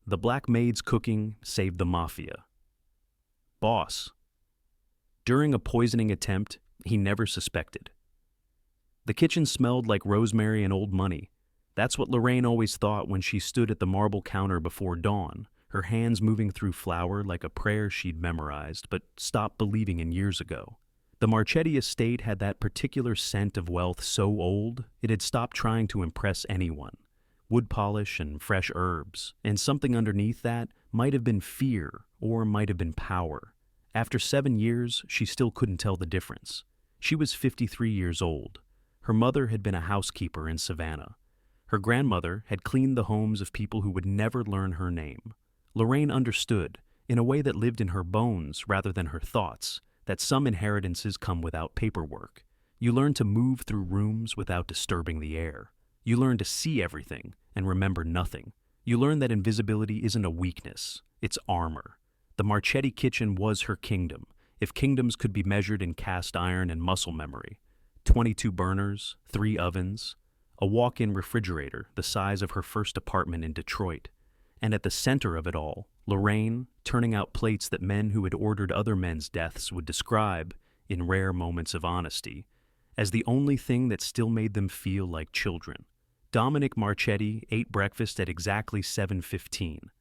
The black maid's cooking saved the Mafia. Boss. During a poisoning attempt he never suspected. The kitchen smelled like rosemary and old money. That's what Lorraine always thought when she stood at the marble counter before dawn, her hands moving through flour like a prayer she'd memorized but stopped believing in years ago. The Marchetti estate had that particular scent of wealth so old it had stopped trying to impress anyone. Wood polish and fresh herbs, and something underneath that might have been fear or might have been power. After 7 years, she still couldn't tell the difference. She was 53 years old. Her mother had been a housekeeper in Savannah. Her grandmother had cleaned the homes of people who would never learn her name. Lorraine understood, in a way that lived in her bones rather than her thoughts, that some inheritances come without paperwork. You learn to move through rooms without disturbing the air. You learn to see everything and remember nothing. You learn that invisibility isn't a weakness, it's armor. The Marchetti kitchen was her kingdom, if kingdoms could be measured in cast iron and muscle memory. 22 burners, 3 ovens, a walk-in refrigerator the size of her first apartment in Detroit. And at the center of it all, Lorraine, turning out plates that men who had ordered other men's deaths would describe, in rare moments of honesty, as the only thing that still made them feel like children. Dominic Marchetti ate breakfast at exactly 7:15.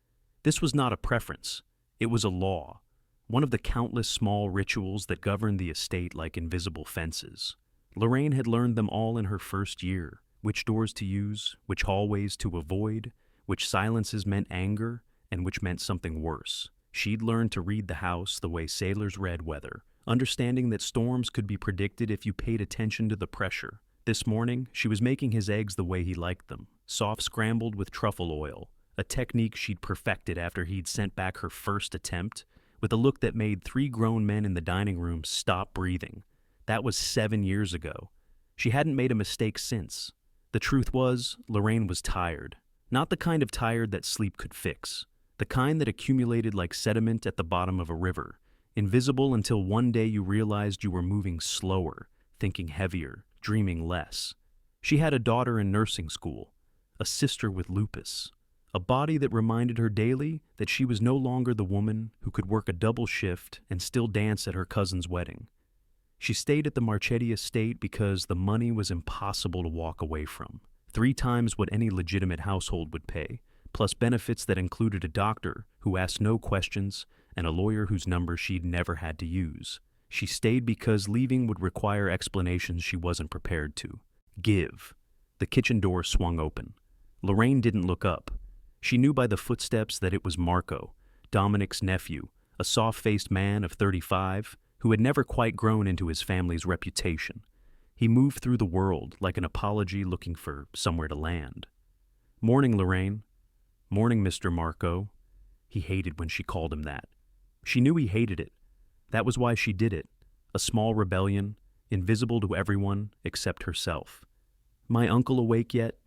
This was not a preference, it was a law, one of the countless small rituals that governed the estate like invisible fences. Lorraine had learned them all in her first year, which doors to use, which hallways to avoid, which silences meant anger, and which meant something worse. She'd learned to read the house the way sailors read weather, understanding that storms could be predicted if you paid attention to the pressure. This morning, she was making his eggs the way he liked them, soft scrambled with truffle oil, a technique she'd perfected after he'd sent back her first attempt, with a look that made 3 grown men in the dining room stop breathing. That was 7 years ago. She hadn't made a mistake since. The truth was, Lorraine was tired. Not the kind of tired that sleep could fix. The kind that accumulated like sediment at the bottom of a river, invisible until one day you realized you were moving slower, thinking heavier, dreaming less. She had a daughter in nursing school, a sister with lupus, a body that reminded her daily that she was no longer the woman who could work a double shift and still dance at her cousin's wedding. She stayed at the Marchetti estate because the money was impossible to walk away from. 3 times what any legitimate household would pay, plus benefits that included a doctor who asked no questions and a lawyer whose number she'd never had to use. She stayed because leaving would require explanations she wasn't prepared to give. The kitchen door swung open. Lorraine didn't look up. She knew by the footsteps that it was Marco, Dominic's nephew, a soft-faced man of 35 who had never quite grown into his family's reputation. He moved through the world like an apology looking for somewhere to land. "Morning, Lorraine." "Morning, Mr. Marco." He hated when she called him that. She knew he hated it. That was why she did it. A small rebellion, invisible to everyone except herself. "My uncle awake yet?"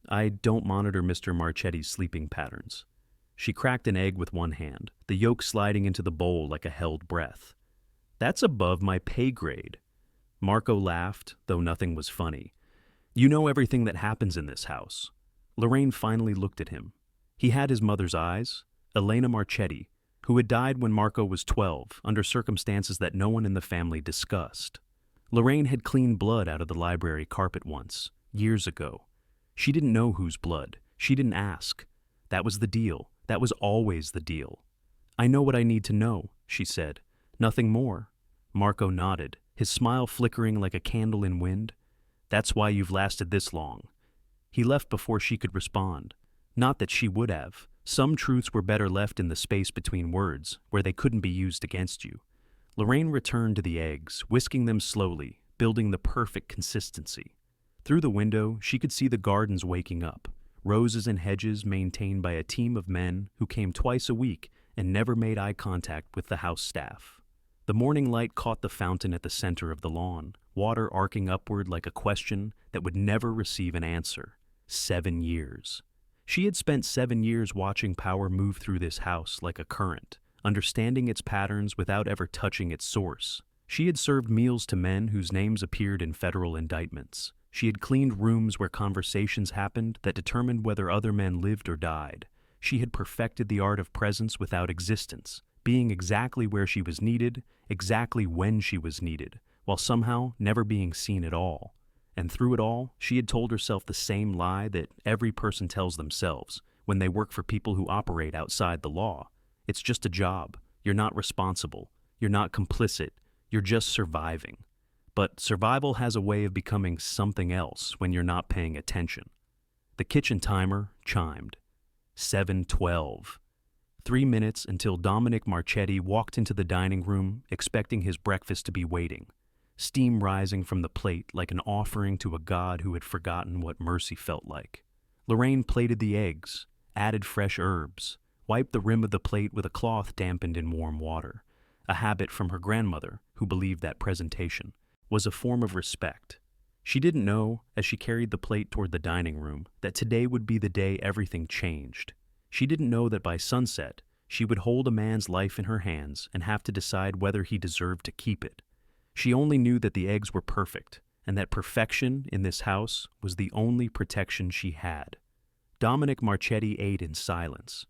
"I don't monitor Mr. Marchetti's sleeping patterns." She cracked an egg with one hand, the yolk sliding into the bowl like a held breath. "That's above my pay grade." Marco laughed, though nothing was funny. "You know everything that happens in this house." Lorraine finally looked at him. He had his mother's eyes, Elena Marchetti, who had died when Marco was 12, under circumstances that no one in the family discussed. Lorraine had cleaned blood out of the library carpet once, years ago. She didn't know whose blood. She didn't ask. That was the deal. That was always the deal. "I know what I need to know," she said. "Nothing more." Marco nodded, his smile flickering like a candle in wind. "That's why you've lasted this long." He left before she could respond. Not that she would have. Some truths were better left in the space between words, where they couldn't be used against you. Lorraine returned to the eggs, whisking them slowly, building the perfect consistency. Through the window, she could see the gardens waking up, roses and hedges maintained by a team of men who came twice a week and never made eye contact with the house staff. The morning light caught the fountain at the center of the lawn, water arcing upward like a question that would never receive an answer. 7 years. She had spent 7 years watching power move through this house like a current, understanding its patterns without ever touching its source. She had served meals to men whose names appeared in federal indictments. She had cleaned rooms where conversations happened that determined whether other men lived or died. She had perfected the art of presence without existence, being exactly where she was needed, exactly when she was needed, while somehow never being seen at all. And through it all, she had told herself the same lie that every person tells themselves when they work for people who operate outside the law. It's just a job. You're not responsible. You're not complicit. You're just surviving. But survival has a way of becoming something else when you're not paying attention. The kitchen timer chimed. 7:12. 3 minutes until Dominic Marchetti walked into the dining room, expecting his breakfast to be waiting, steam rising from the plate like an offering to a god who had forgotten what mercy felt like. Lorraine plated the eggs, added fresh herbs, wiped the rim of the plate with a cloth dampened in warm water, a habit from her grandmother, who believed that presentation was a form of respect. She didn't know, as she carried the plate toward the dining room, that today would be the day everything changed. She didn't know that by sunset, she would hold a man's life in her hands and have to decide whether he deserved to keep it. She only knew that the eggs were perfect, and that perfection in this house was the only protection she had. Dominic Marchetti ate in silence.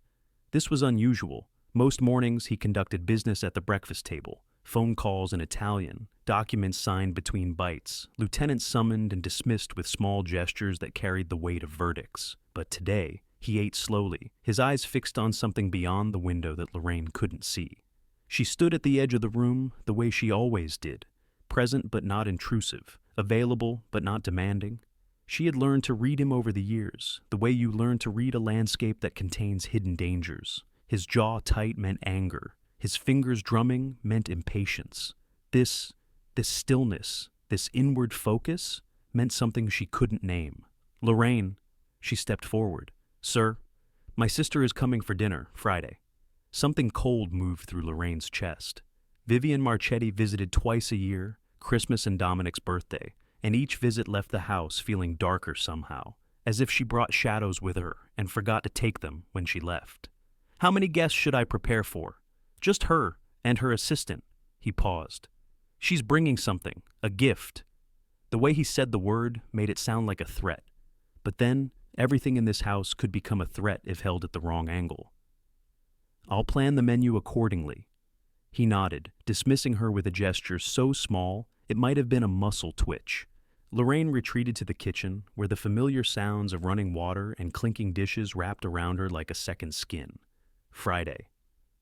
This was unusual. Most mornings he conducted business at the breakfast table, phone calls in Italian, documents signed between bites, lieutenants summoned and dismissed with small gestures that carried the weight of verdicts. But today, he ate slowly, his eyes fixed on something beyond the window that Lorraine couldn't see. She stood at the edge of the room the way she always did, present but not intrusive, available but not demanding. She had learned to read him over the years, the way you learn to read a landscape that contains hidden dangers. His jaw tight meant anger. His fingers drumming meant impatience. This stillness, this inward focus, meant something she couldn't name. Lorraine, she stepped forward. Sir, my sister is coming for dinner, Friday. Something cold moved through Lorraine's chest. Vivian Marchetti visited twice a year, Christmas and Dominic's birthday, and each visit left the house feeling darker somehow, as if she brought shadows with her and forgot to take them when she left. How many guests should I prepare for? Just her and her assistant. He paused. She's bringing something, a gift. The way he said the word made it sound like a threat. But then, everything in this house could become a threat if held at the wrong angle. I'll plan the menu accordingly. He nodded, dismissing her with a gesture so small it might have been a muscle twitch. Lorraine retreated to the kitchen, where the familiar sounds of running water and clinking dishes wrapped around her like a second skin. Friday.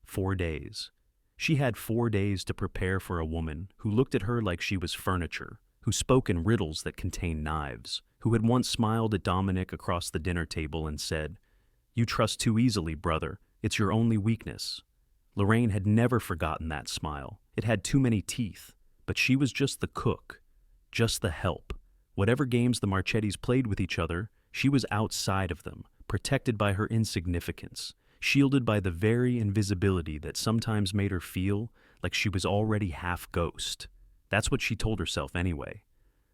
4 days. She had 4 days to prepare for a woman who looked at her like she was furniture, who spoke in riddles that contained knives, who had once smiled at Dominic across the dinner table and said, "You trust too easily, brother. It's your only weakness." Lorraine had never forgotten that smile. It had too many teeth, but she was just the cook, just the help. Whatever games the Marchettis played with each other, she was outside of them, protected by her insignificance, shielded by the very invisibility that sometimes made her feel like she was already half ghost. That's what she told herself anyway.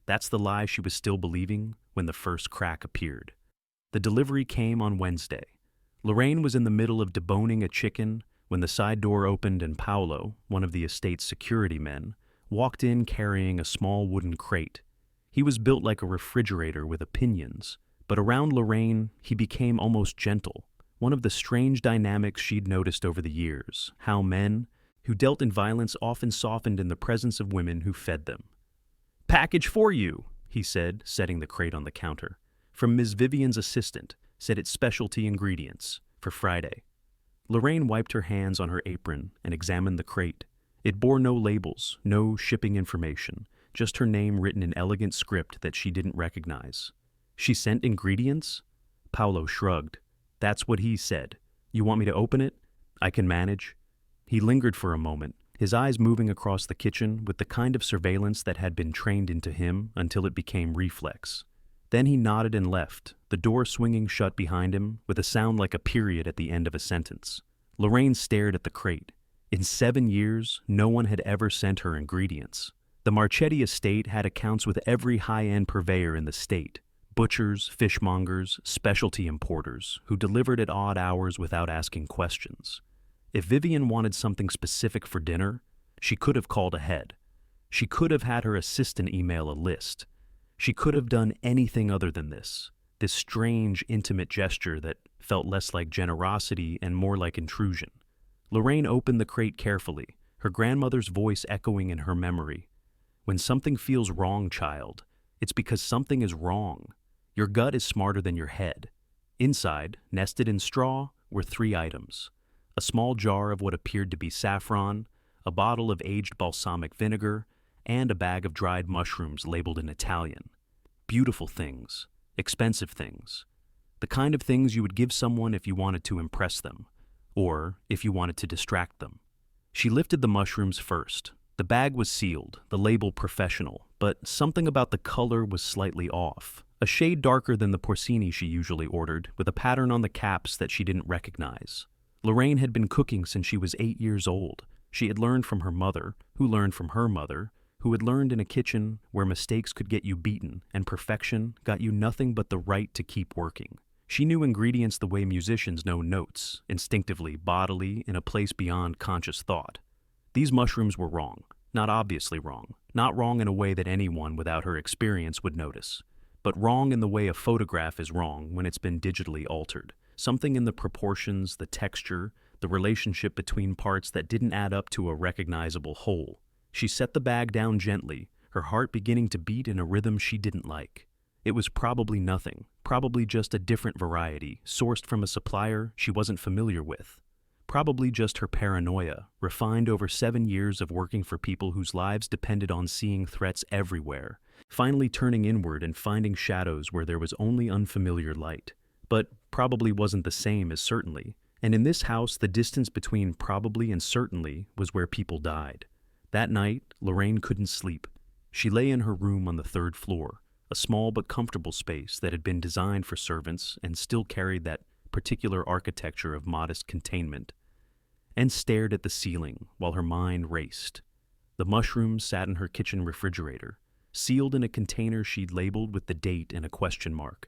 That's the lie she was still believing when the first crack appeared. The delivery came on Wednesday. Lorraine was in the middle of deboning a chicken when the side door opened and Paolo, one of the estate's security men, walked in carrying a small wooden crate. He was built like a refrigerator with opinions, but around Lorraine he became almost gentle. One of the strange dynamics she'd noticed over the years, how men who dealt in violence often softened in the presence of women who fed them. "Package for you," he said, setting the crate on the counter. "From Ms. Vivian's assistant, said it's specialty ingredients, for Friday." Lorraine wiped her hands on her apron and examined the crate. It bore no labels, no shipping information, just her name written in elegant script that she didn't recognize. "She sent ingredients?" Paolo shrugged. "That's what he said. You want me to open it? I can manage." He lingered for a moment, his eyes moving across the kitchen with the kind of surveillance that had been trained into him until it became reflex. Then he nodded and left, the door swinging shut behind him with a sound like a period at the end of a sentence. Lorraine stared at the crate. In 7 years, no one had ever sent her ingredients. The Marchetti estate had accounts with every high-end purveyor in the state. Butchers, fishmongers, specialty importers, who delivered at odd hours without asking questions. If Vivian wanted something specific for dinner, she could have called ahead. She could have had her assistant email a list. She could have done anything other than this strange, intimate gesture that felt less like generosity and more like intrusion. Lorraine opened the crate carefully, her grandmother's voice echoing in her memory. When something feels wrong, child, it's because something is wrong. Your gut is smarter than your head. Inside, nested in straw, were 3 items: a small jar of what appeared to be saffron, a bottle of aged balsamic vinegar, and a bag of dried mushrooms labeled in Italian. Beautiful things, expensive things, the kind of things you would give someone if you wanted to impress them, or if you wanted to distract them. She lifted the mushrooms first. The bag was sealed, the label professional, but something about the color was slightly off. A shade darker than the porcini she usually ordered, with a pattern on the caps that she didn't recognize. Lorraine had been cooking since she was 8 years old. She had learned from her mother, who learned from her mother, who had learned in a kitchen where mistakes could get you beaten and perfection got you nothing but the right to keep working. She knew ingredients the way musicians know notes, instinctively, bodily, in a place beyond conscious thought. These mushrooms were wrong, not obviously wrong, not wrong in a way that anyone without her experience would notice, but wrong in the way a photograph is wrong when it's been digitally altered. Something in the proportions, the texture, the relationship between parts that didn't add up to a recognizable whole. She set the bag down gently, her heart beginning to beat in a rhythm she didn't like. It was probably nothing, probably just a different variety, sourced from a supplier she wasn't familiar with. Probably just her paranoia, refined over 7 years of working for people whose lives depended on seeing threats everywhere, finally turning inward and finding shadows where there was only unfamiliar light. But probably wasn't the same as certainly, and in this house the distance between probably and certainly was where people died. That night, Lorraine couldn't sleep. She lay in her room on the 3rd floor, a small but comfortable space that had been designed for servants and still carried that particular architecture of modest containment, and stared at the ceiling while her mind raced. The mushrooms sat in her kitchen refrigerator, sealed in a container she'd labeled with the date and a question mark.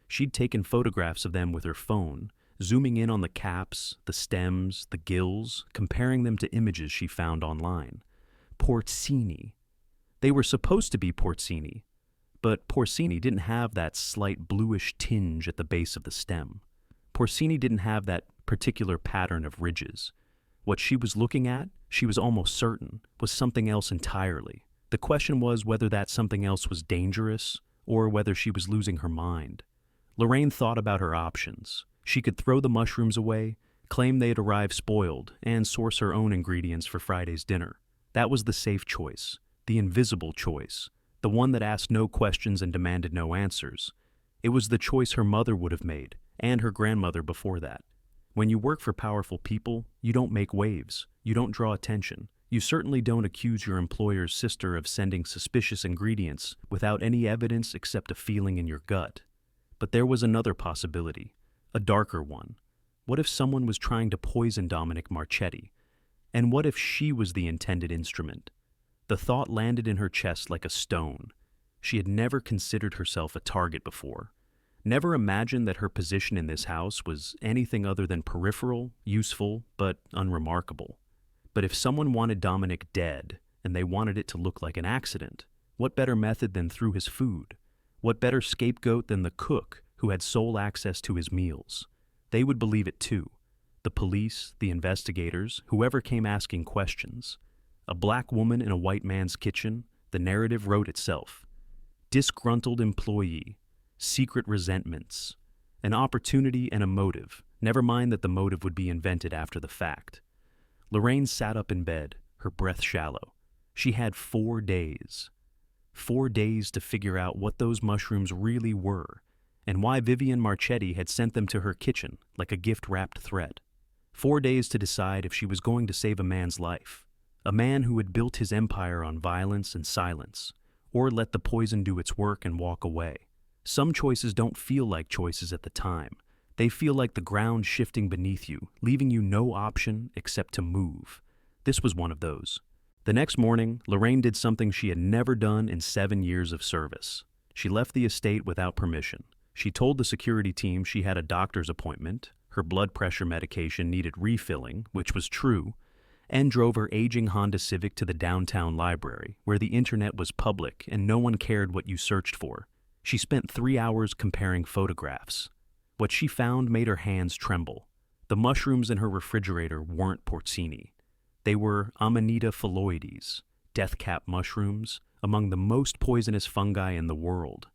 She'd taken photographs of them with her phone, zooming in on the caps, the stems, the gills, comparing them to images she found online. Porcini. They were supposed to be porcini, but porcini didn't have that slight bluish tinge at the base of the stem. Porcini didn't have that particular pattern of ridges. What she was looking at, she was almost certain, was something else entirely. The question was whether that something else was dangerous or whether she was losing her mind. Lorraine thought about her options. She could throw the mushrooms away, claim they had arrived spoiled, and source her own ingredients for Friday's dinner. That was the safe choice, the invisible choice, the one that asked no questions and demanded no answers. It was the choice her mother would have made, and her grandmother before that. When you work for powerful people, you don't make waves, you don't draw attention. You certainly don't accuse your employer's sister of sending suspicious ingredients without any evidence except a feeling in your gut. But there was another possibility, a darker one. What if someone was trying to poison Dominic Marchetti? And what if she was the intended instrument? The thought landed in her chest like a stone. She had never considered herself a target before. Never imagined that her position in this house was anything other than peripheral, useful, but unremarkable. But if someone wanted Dominic dead, and they wanted it to look like an accident, what better method than through his food? What better scapegoat than the cook who had sole access to his meals? They would believe it too. The police, the investigators, whoever came asking questions. A black woman in a white man's kitchen, the narrative wrote itself. Disgruntled employee, secret resentments, an opportunity and a motive, never mind that the motive would be invented after the fact. Lorraine sat up in bed, her breath shallow. She had 4 days. 4 days to figure out what those mushrooms really were, and why Vivian Marchetti had sent them to her kitchen like a gift-wrapped threat. 4 days to decide if she was going to save a man's life, a man who had built his empire on violence and silence, or let the poison do its work and walk away. Some choices don't feel like choices at the time. They feel like the ground shifting beneath you, leaving you no option except to move. This was one of those. The next morning, Lorraine did something she had never done in 7 years of service. She left the estate without permission. She told the security team she had a doctor's appointment, her blood pressure medication needed refilling, which was true, and drove her aging Honda Civic to the downtown library, where the internet was public and no one cared what you searched for. She spent 3 hours comparing photographs. What she found made her hands tremble. The mushrooms in her refrigerator weren't porcini. They were Amanita phalloides, death-cap mushrooms, among the most poisonous fungi in the world.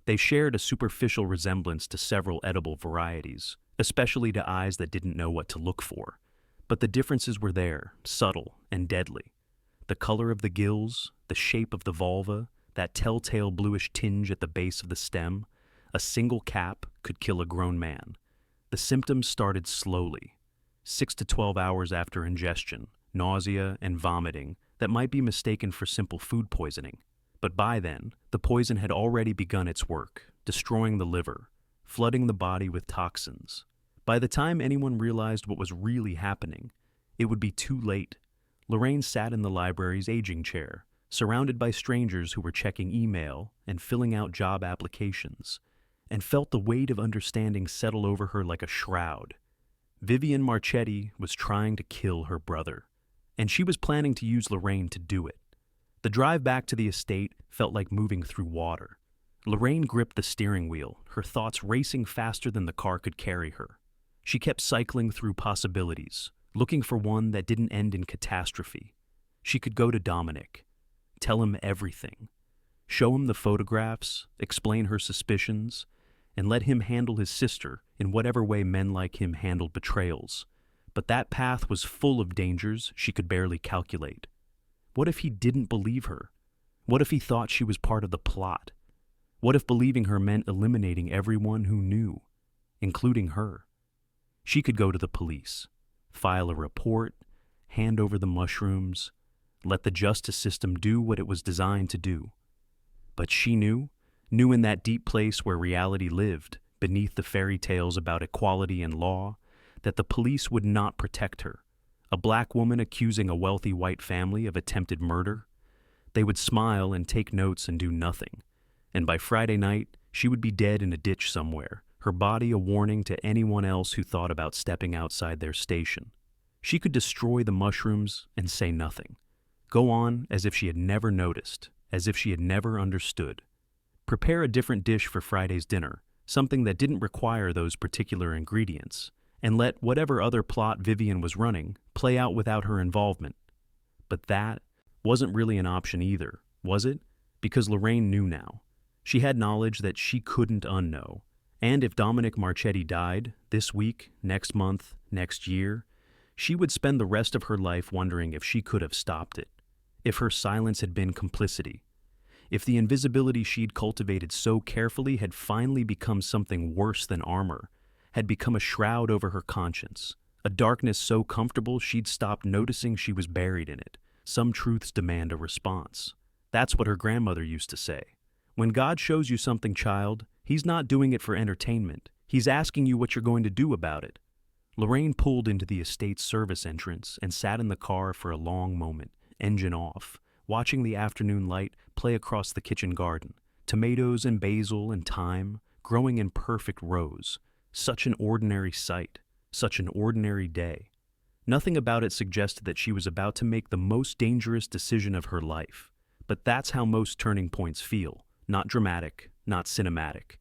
They shared a superficial resemblance to several edible varieties, especially to eyes that didn't know what to look for. But the differences were there, subtle and deadly. The color of the gills, the shape of the vulva, that telltale bluish tinge at the base of the stem. A single cap could kill a grown man. The symptoms started slowly. 6 to 12 hours after ingestion, nausea and vomiting that might be mistaken for simple food poisoning. But by then, the poison had already begun its work, destroying the liver, flooding the body with toxins. By the time anyone realized what was really happening, it would be too late. Lorraine sat in the library's aging chair, surrounded by strangers who were checking email and filling out job applications, and felt the weight of understanding settle over her like a shroud. Vivian Marchetti was trying to kill her brother, and she was planning to use Lorraine to do it. The drive back to the estate felt like moving through water. Lorraine gripped the steering wheel, her thoughts racing faster than the car could carry her. She kept cycling through possibilities, looking for one that didn't end in catastrophe. She could go to Dominic, tell him everything, show him the photographs, explain her suspicions, and let him handle his sister in whatever way men like him handled betrayals. But that path was full of dangers she could barely calculate. What if he didn't believe her? What if he thought she was part of the plot? What if believing her meant eliminating everyone who knew, including her? She could go to the police, file a report, hand over the mushrooms, let the justice system do what it was designed to do. But she knew in that deep place where reality lived, beneath the fairy tales about equality and law, that the police would not protect her. A black woman accusing a wealthy white family of attempted murder? They would smile and take notes and do nothing. And by Friday night, she would be dead in a ditch somewhere, her body a warning to anyone else who thought about stepping outside their station. She could destroy the mushrooms and say nothing. Go on as if she had never noticed, as if she had never understood. Prepare a different dish for Friday's dinner, something that didn't require those particular ingredients, and let whatever other plot Vivian was running play out without her involvement. But that wasn't really an option either, was it? Because Lorraine knew now. She had knowledge that she couldn't unknow. And if Dominic Marchetti died, this week, next month, next year, she would spend the rest of her life wondering if she could have stopped it, if her silence had been complicity, if the invisibility she'd cultivated so carefully had finally become something worse than armor, had become a shroud over her conscience, a darkness so comfortable she'd stopped noticing she was buried in it. Some truths demand a response. That's what her grandmother used to say. When God shows you something, child, He's not doing it for entertainment. He's asking you what you're going to do about it. Lorraine pulled into the estate's service entrance and sat in the car for a long moment, engine off, watching the afternoon light play across the kitchen garden. Tomatoes and basil and thyme growing in perfect rows. Such an ordinary sight, such an ordinary day. Nothing about it suggested that she was about to make the most dangerous decision of her life. But that's how most turning points feel. Not dramatic, not cinematic.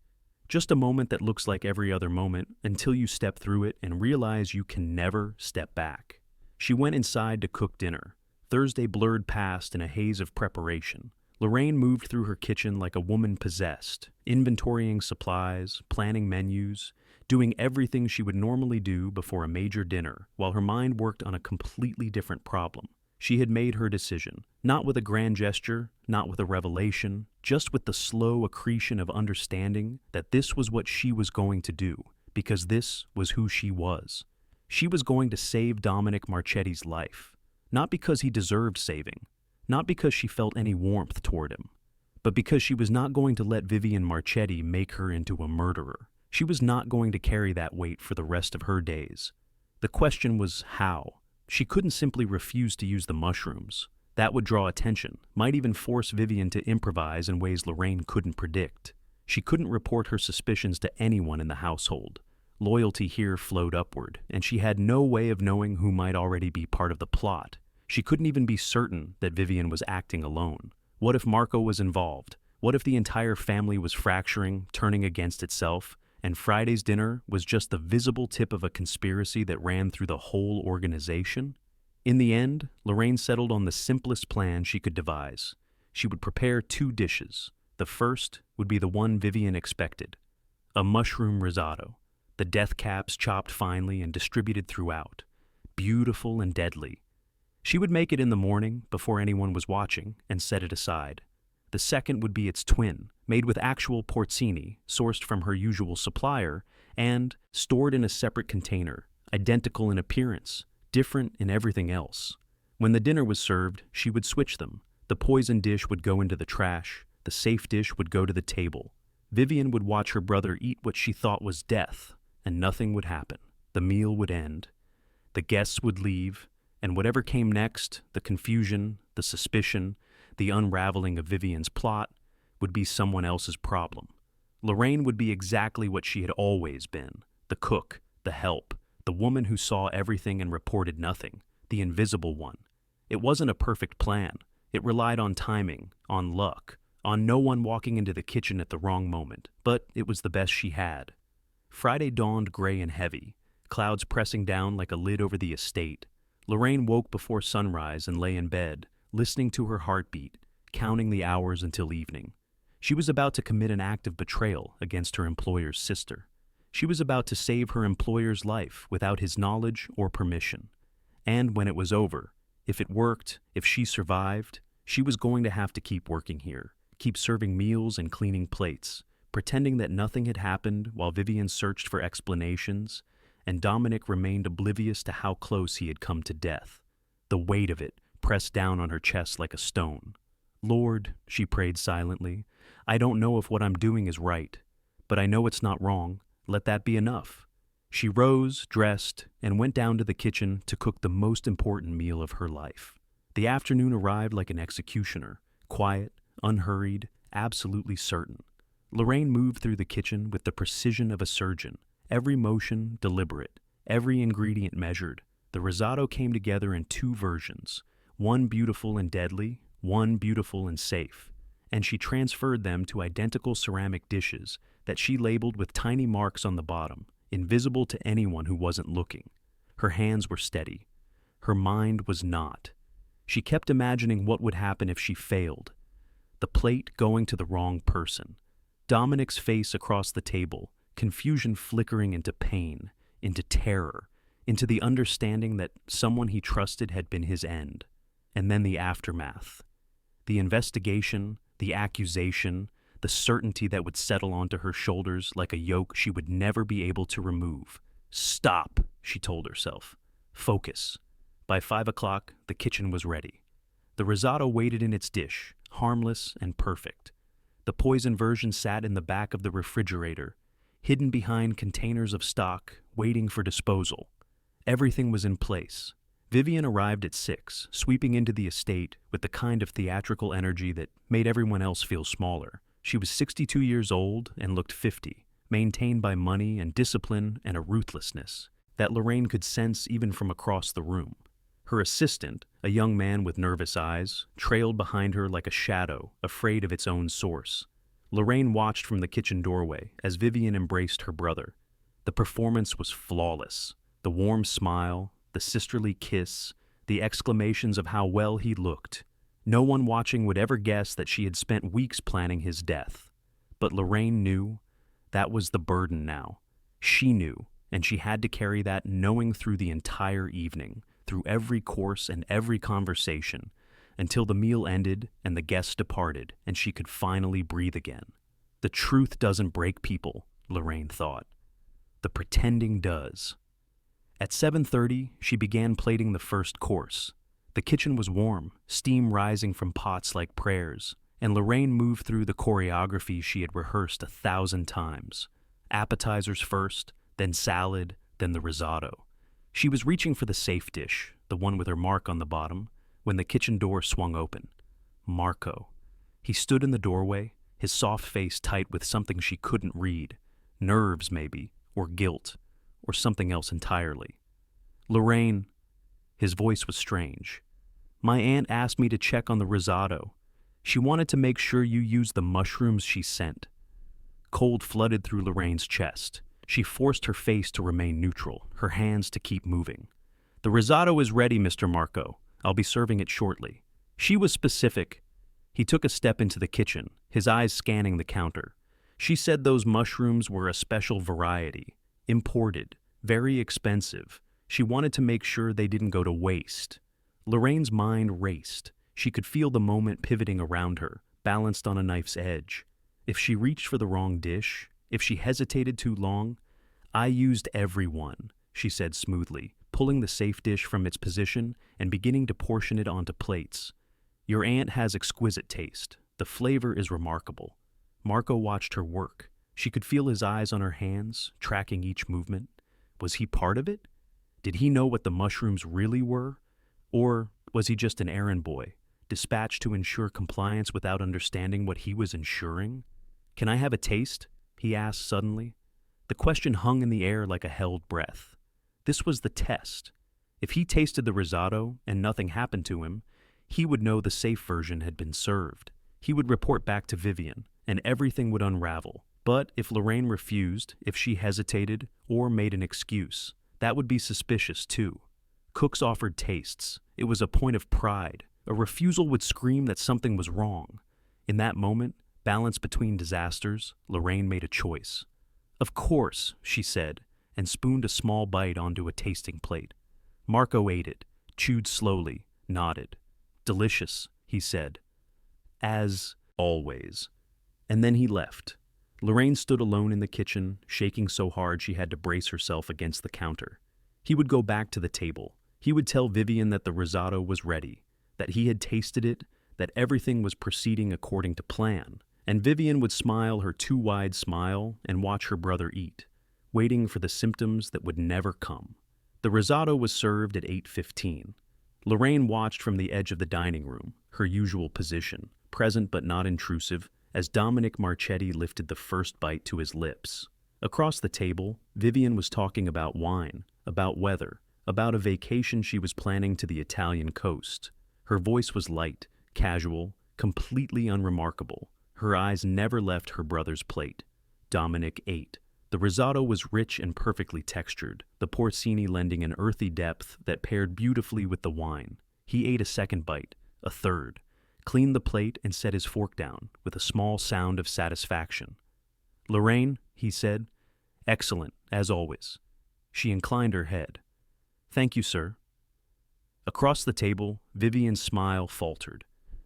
Just a moment that looks like every other moment until you step through it and realize you can never step back. She went inside to cook dinner. Thursday blurred past in a haze of preparation. Lorraine moved through her kitchen like a woman possessed, inventorying supplies, planning menus, doing everything she would normally do before a major dinner, while her mind worked on a completely different problem. She had made her decision, not with a grand gesture, not with a revelation, just with the slow accretion of understanding that this was what she was going to do, because this was who she was. She was going to save Dominic Marchetti's life, not because he deserved saving, not because she felt any warmth toward him, but because she was not going to let Vivian Marchetti make her into a murderer. She was not going to carry that weight for the rest of her days. The question was how. She couldn't simply refuse to use the mushrooms. That would draw attention, might even force Vivian to improvise in ways Lorraine couldn't predict. She couldn't report her suspicions to anyone in the household. Loyalty here flowed upward, and she had no way of knowing who might already be part of the plot. She couldn't even be certain that Vivian was acting alone. What if Marco was involved? What if the entire family was fracturing, turning against itself, and Friday's dinner was just the visible tip of a conspiracy that ran through the whole organization? In the end, Lorraine settled on the simplest plan she could devise. She would prepare 2 dishes. The first would be the one Vivian expected, a mushroom risotto, the death caps chopped finely and distributed throughout, beautiful and deadly. She would make it in the morning before anyone was watching and set it aside. The second would be its twin, made with actual porcini, sourced from her usual supplier, and stored in a separate container, identical in appearance, different in everything else. When the dinner was served, she would switch them. The poison dish would go into the trash, the safe dish would go to the table. Vivian would watch her brother eat what she thought was death, and nothing would happen. The meal would end. The guests would leave, and whatever came next, the confusion, the suspicion, the unraveling of Vivian's plot, would be someone else's problem. Lorraine would be exactly what she had always been, the cook, the help, the woman who saw everything and reported nothing, the invisible one. It wasn't a perfect plan. It relied on timing, on luck, on no one walking into the kitchen at the wrong moment, but it was the best she had. Friday dawned gray and heavy, clouds pressing down like a lid over the estate. Lorraine woke before sunrise and lay in bed, listening to her heartbeat, counting the hours until evening. She was about to commit an act of betrayal against her employer's sister. She was about to save her employer's life without his knowledge or permission. And when it was over, if it worked, if she survived, she was going to have to keep working here, keep serving meals and cleaning plates, pretending that nothing had happened while Vivian searched for explanations, and Dominic remained oblivious to how close he had come to death. The weight of it pressed down on her chest like a stone. Lord, she prayed silently, I don't know if what I'm doing is right, but I know it's not wrong. Let that be enough. She rose, dressed, and went down to the kitchen to cook the most important meal of her life. The afternoon arrived like an executioner, quiet, unhurried, absolutely certain. Lorraine moved through the kitchen with the precision of a surgeon, every motion deliberate, every ingredient measured. The risotto came together in 2 versions, one beautiful and deadly, one beautiful and safe, and she transferred them to identical ceramic dishes that she labeled with tiny marks on the bottom, invisible to anyone who wasn't looking. Her hands were steady. Her mind was not. She kept imagining what would happen if she failed. The plate going to the wrong person. Dominic's face across the table, confusion flickering into pain, into terror, into the understanding that someone he trusted had been his end. And then the aftermath. The investigation, the accusation, the certainty that would settle onto her shoulders like a yoke she would never be able to remove. Stop, she told herself. Focus. By 5 o'clock, the kitchen was ready. The risotto waited in its dish, harmless and perfect. The poison version sat in the back of the refrigerator, hidden behind containers of stock, waiting for disposal. Everything was in place. Vivian arrived at 6, sweeping into the estate with the kind of theatrical energy that made everyone else feel smaller. She was 62 years old and looked 50, maintained by money and discipline and a ruthlessness that Lorraine could sense even from across the room. Her assistant, a young man with nervous eyes, trailed behind her like a shadow, afraid of its own source. Lorraine watched from the kitchen doorway as Vivian embraced her brother. The performance was flawless. The warm smile, the sisterly kiss, the exclamations of how well he looked. No one watching would ever guess that she had spent weeks planning his death. But Lorraine knew that was the burden now. She knew, and she had to carry that knowing through the entire evening, through every course and every conversation, until the meal ended and the guests departed and she could finally breathe again. The truth doesn't break people, Lorraine thought. The pretending does. At 7:30, she began plating the first course. The kitchen was warm, steam rising from pots like prayers, and Lorraine moved through the choreography she had rehearsed 1,000 times. Appetizers first, then salad, then the risotto. She was reaching for the safe dish, the one with her mark on the bottom, when the kitchen door swung open. Marco. He stood in the doorway, his soft face tight with something she couldn't read. Nerves, maybe, or guilt, or something else entirely. Lorraine. His voice was strange. My aunt asked me to check on the risotto. She wanted to make sure you used the mushrooms she sent. Cold flooded through Lorraine's chest. She forced her face to remain neutral, her hands to keep moving. "The risotto is ready, Mr. Marco. I'll be serving it shortly." She was specific. He took a step into the kitchen, his eyes scanning the counter. She said those mushrooms were a special variety, imported, very expensive. She wanted to make sure they didn't go to waste. Lorraine's mind raced. She could feel the moment pivoting around her, balanced on a knife's edge. If she reached for the wrong dish, if she hesitated too long, "I used every one," she said smoothly, pulling the safe dish from its position and beginning to portion it onto plates. "Your aunt has exquisite taste. The flavor is remarkable." Marco watched her work. She could feel his eyes on her hands, tracking each movement. Was he part of it? Did he know what the mushrooms really were? Or was he just an errand boy, dispatched to ensure compliance without understanding what he was ensuring? "Can I have a taste?" he asked suddenly. The question hung in the air like a held breath. This was the test. If he tasted the risotto and nothing happened to him, he would know the safe version had been served. He would report back to Vivian, and everything would unravel. But if Lorraine refused, if she hesitated, or made an excuse, that would be suspicious too. Cooks offered tastes. It was a point of pride. A refusal would scream that something was wrong. In that moment, balanced between disasters, Lorraine made a choice. "Of course," she said, and spooned a small bite onto a tasting plate. Marco ate it, chewed slowly, nodded. "Delicious," he said. "As always." And then he left. Lorraine stood alone in the kitchen, shaking so hard she had to brace herself against the counter. He would go back to the table. He would tell Vivian that the risotto was ready, that he had tasted it, that everything was proceeding according to plan. And Vivian would smile her too wide smile and watch her brother eat, waiting for the symptoms that would never come. The risotto was served at 8:15. Lorraine watched from the edge of the dining room, her usual position, present but not intrusive, as Dominic Marchetti lifted the first bite to his lips. Across the table, Vivian was talking about wine, about weather, about a vacation she was planning to the Italian coast. Her voice was light, casual, completely unremarkable. Her eyes never left her brother's plate. Dominic ate. The risotto was rich and perfectly textured, the porcini lending an earthy depth that paired beautifully with the wine. He ate a second bite, a third, cleaned the plate and set his fork down with a small sound of satisfaction. "Lorraine," he said. "Excellent, as always." She inclined her head. "Thank you, sir." Across the table, Vivian's smile faltered.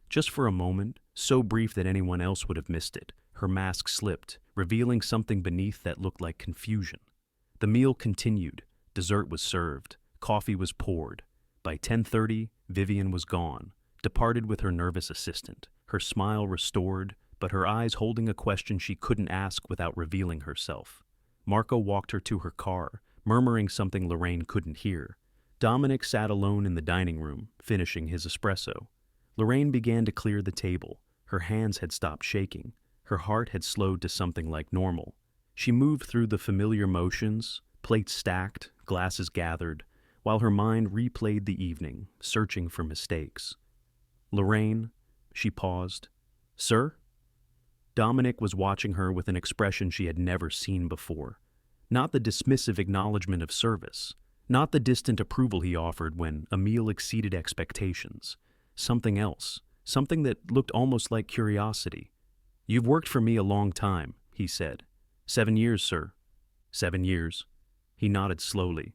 Just for a moment, so brief that anyone else would have missed it, her mask slipped, revealing something beneath that looked like confusion. The meal continued. Dessert was served. Coffee was poured. By 10:30, Vivian was gone, departed with her nervous assistant, her smile restored, but her eyes holding a question she couldn't ask without revealing herself. Marco walked her to her car, murmuring something Lorraine couldn't hear. Dominic sat alone in the dining room, finishing his espresso. Lorraine began to clear the table. Her hands had stopped shaking. Her heart had slowed to something like normal. She moved through the familiar motions, plates stacked, glasses gathered, while her mind replayed the evening, searching for mistakes. "Lorraine," she paused. "Sir?" Dominic was watching her with an expression she had never seen before. Not the dismissive acknowledgement of service, not the distant approval he offered when a meal exceeded expectations. Something else, something that looked almost like curiosity. "You've worked for me a long time," he said. 7 years, sir." 7 years. He nodded slowly.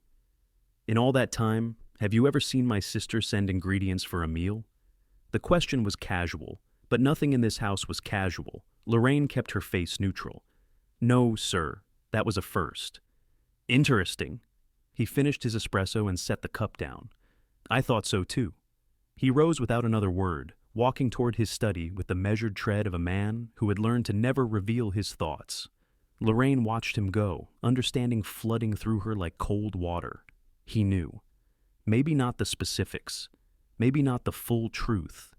"In all that time, have you ever seen my sister send ingredients for a meal?" The question was casual, but nothing in this house was casual. Lorraine kept her face neutral. "No, sir. That was a first." "Interesting." He finished his espresso and set the cup down. "I thought so too." He rose without another word, walking toward his study with the measured tread of a man who had learned to never reveal his thoughts. Lorraine watched him go, understanding flooding through her like cold water. He knew. Maybe not the specifics, maybe not the full truth,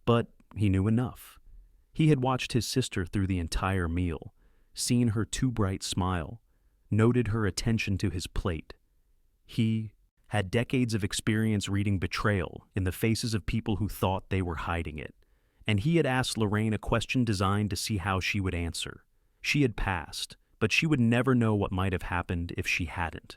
but he knew enough. He had watched his sister through the entire meal, seen her too bright smile, noted her attention to his plate. He had decades of experience reading betrayal in the faces of people who thought they were hiding it, and he had asked Lorraine a question designed to see how she would answer. She had passed, but she would never know what might have happened if she hadn't.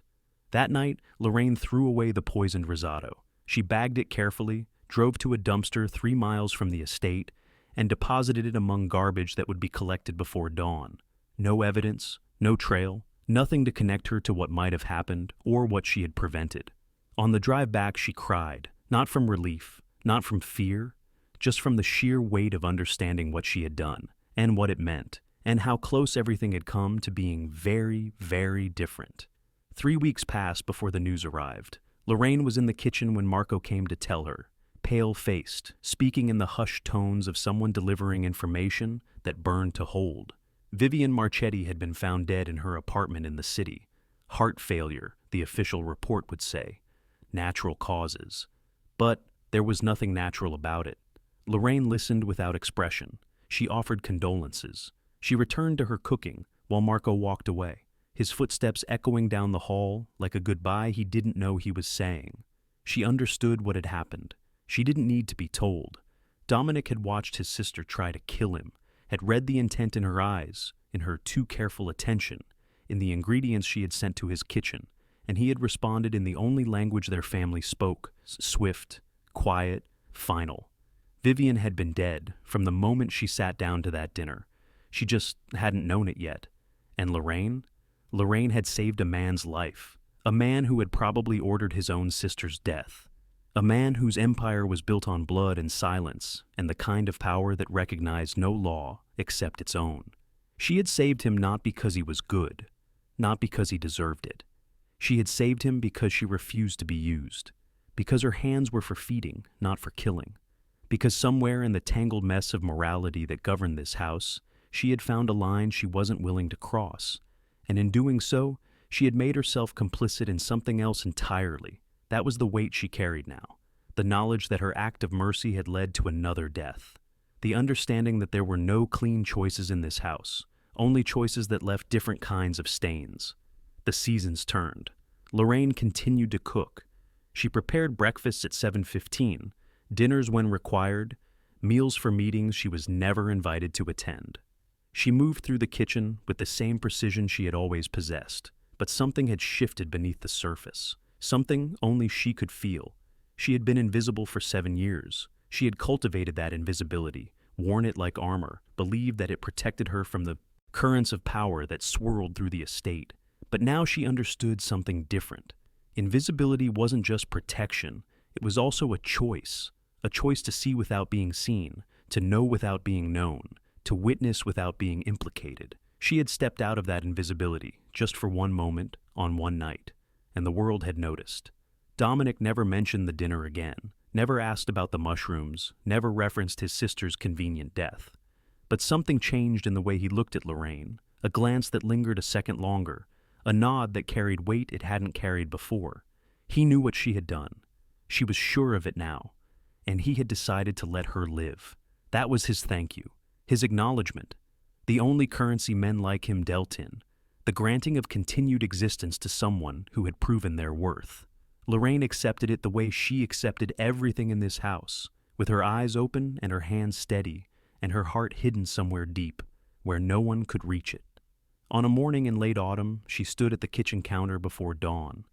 That night, Lorraine threw away the poisoned risotto. She bagged it carefully, drove to a dumpster 3 miles from the estate, and deposited it among garbage that would be collected before dawn. No evidence, no trail, nothing to connect her to what might have happened or what she had prevented. On the drive back, she cried, not from relief, not from fear, just from the sheer weight of understanding what she had done, and what it meant, and how close everything had come to being very, very different. 3 weeks passed before the news arrived. Lorraine was in the kitchen when Marco came to tell her, pale-faced, speaking in the hushed tones of someone delivering information that burned to hold. Vivian Marchetti had been found dead in her apartment in the city. Heart failure, the official report would say. Natural causes. But there was nothing natural about it. Lorraine listened without expression. She offered condolences. She returned to her cooking while Marco walked away, his footsteps echoing down the hall like a goodbye he didn't know he was saying. She understood what had happened. She didn't need to be told. Dominic had watched his sister try to kill him, had read the intent in her eyes, in her too careful attention, in the ingredients she had sent to his kitchen, and he had responded in the only language their family spoke, swift, quiet, final. Vivian had been dead from the moment she sat down to that dinner. She just hadn't known it yet. And Lorraine? Lorraine had saved a man's life, a man who had probably ordered his own sister's death, a man whose empire was built on blood and silence and the kind of power that recognized no law except its own. She had saved him not because he was good, not because he deserved it. She had saved him because she refused to be used, because her hands were for feeding, not for killing, because somewhere in the tangled mess of morality that governed this house, she had found a line she wasn't willing to cross, and in doing so, she had made herself complicit in something else entirely. That was the weight she carried now, the knowledge that her act of mercy had led to another death, the understanding that there were no clean choices in this house, only choices that left different kinds of stains. The seasons turned. Lorraine continued to cook. She prepared breakfasts at 7:15, dinners when required, meals for meetings she was never invited to attend. She moved through the kitchen with the same precision she had always possessed, but something had shifted beneath the surface, something only she could feel. She had been invisible for 7 years. She had cultivated that invisibility, worn it like armor, believed that it protected her from the currents of power that swirled through the estate. But now she understood something different. Invisibility wasn't just protection, it was also a choice to see without being seen, to know without being known, to witness without being implicated. She had stepped out of that invisibility, just for one moment, on one night, and the world had noticed. Dominic never mentioned the dinner again, never asked about the mushrooms, never referenced his sister's convenient death. But something changed in the way he looked at Lorraine, a glance that lingered a second longer, a nod that carried weight it hadn't carried before. He knew what she had done. She was sure of it now, and he had decided to let her live. That was his thank you, his acknowledgement, the only currency men like him dealt in, the granting of continued existence to someone who had proven their worth. Lorraine accepted it the way she accepted everything in this house, with her eyes open and her hands steady, and her heart hidden somewhere deep, where no one could reach it. On a morning in late autumn, she stood at the kitchen counter before dawn.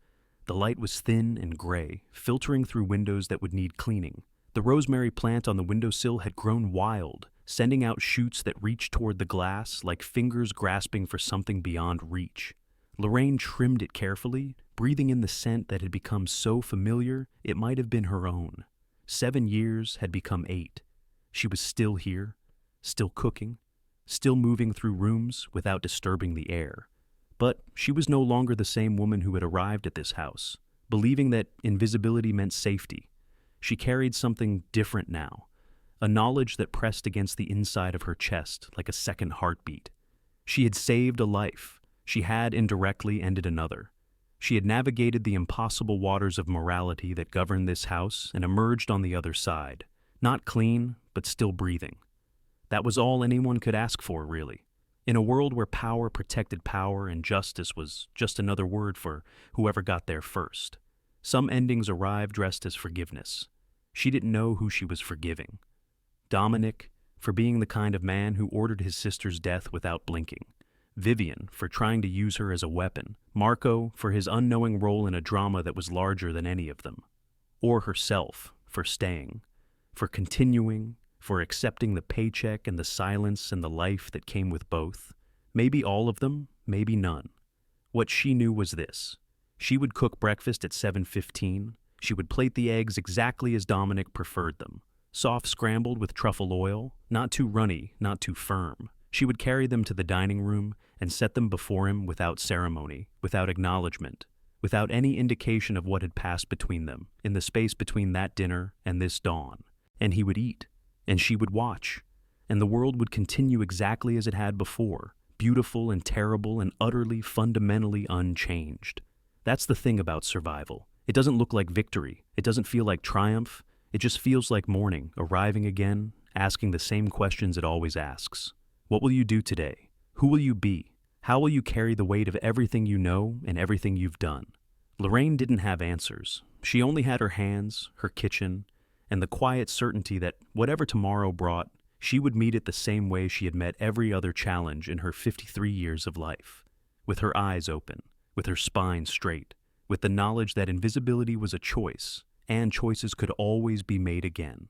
The light was thin and gray, filtering through windows that would need cleaning. The rosemary plant on the windowsill had grown wild, sending out shoots that reached toward the glass like fingers grasping for something beyond reach. Lorraine trimmed it carefully, breathing in the scent that had become so familiar it might have been her own. 7 years had become 8. She was still here, still cooking, still moving through rooms without disturbing the air. But she was no longer the same woman who had arrived at this house, believing that invisibility meant safety. She carried something different now, a knowledge that pressed against the inside of her chest like a second heartbeat. She had saved a life. She had indirectly ended another. She had navigated the impossible waters of morality that governed this house and emerged on the other side, not clean, but still breathing. That was all anyone could ask for, really. In a world where power protected power and justice was just another word for whoever got there first. Some endings arrived dressed as forgiveness. She didn't know who she was forgiving. Dominic, for being the kind of man who ordered his sister's death without blinking. Vivian for trying to use her as a weapon, Marco for his unknowing role in a drama that was larger than any of them, or herself for staying, for continuing, for accepting the paycheck and the silence and the life that came with both. Maybe all of them, maybe none. What she knew was this. She would cook breakfast at 7:15. She would plate the eggs exactly as Dominic preferred them. Soft scrambled with truffle oil, not too runny, not too firm. She would carry them to the dining room and set them before him without ceremony, without acknowledgement, without any indication of what had passed between them in the space between that dinner and this dawn. And he would eat, and she would watch, and the world would continue exactly as it had before, beautiful and terrible and utterly, fundamentally unchanged. That's the thing about survival. It doesn't look like victory. It doesn't feel like triumph. It just feels like morning, arriving again, asking the same questions it always asks. What will you do today? Who will you be? How will you carry the weight of everything you know and everything you've done? Lorraine didn't have answers. She only had her hands, her kitchen, and the quiet certainty that whatever tomorrow brought, she would meet it the same way she had met every other challenge in her 53 years of life, with her eyes open, with her spine straight, with the knowledge that invisibility was a choice, and choices could always be made again.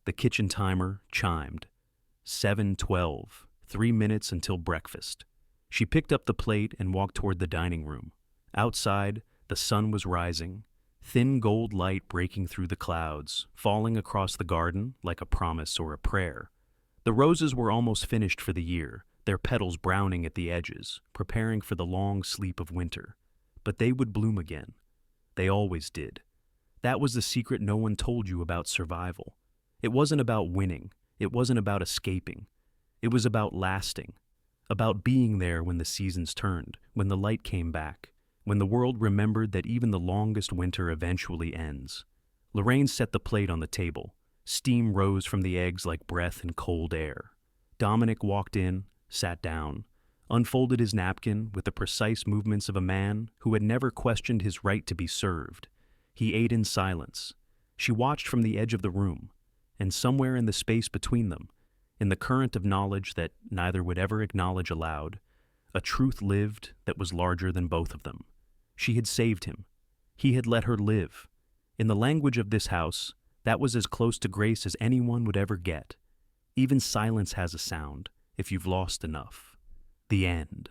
The kitchen timer chimed. 7:12, 3 minutes until breakfast. She picked up the plate and walked toward the dining room. Outside, the sun was rising, thin gold light breaking through the clouds, falling across the garden like a promise or a prayer. The roses were almost finished for the year, their petals browning at the edges, preparing for the long sleep of winter. But they would bloom again. They always did. That was the secret no one told you about survival. It wasn't about winning. It wasn't about escaping. It was about lasting. About being there when the seasons turned, when the light came back, when the world remembered that even the longest winter eventually ends. Lorraine set the plate on the table. Steam rose from the eggs like breath in cold air. Dominic walked in, sat down, unfolded his napkin with the precise movements of a man who had never questioned his right to be served. He ate in silence. She watched from the edge of the room, and somewhere in the space between them, in the current of knowledge that neither would ever acknowledge aloud, a truth lived that was larger than both of them. She had saved him. He had let her live. In the language of this house, that was as close to grace as anyone would ever get. Even silence has a sound, if you've lost enough. The end.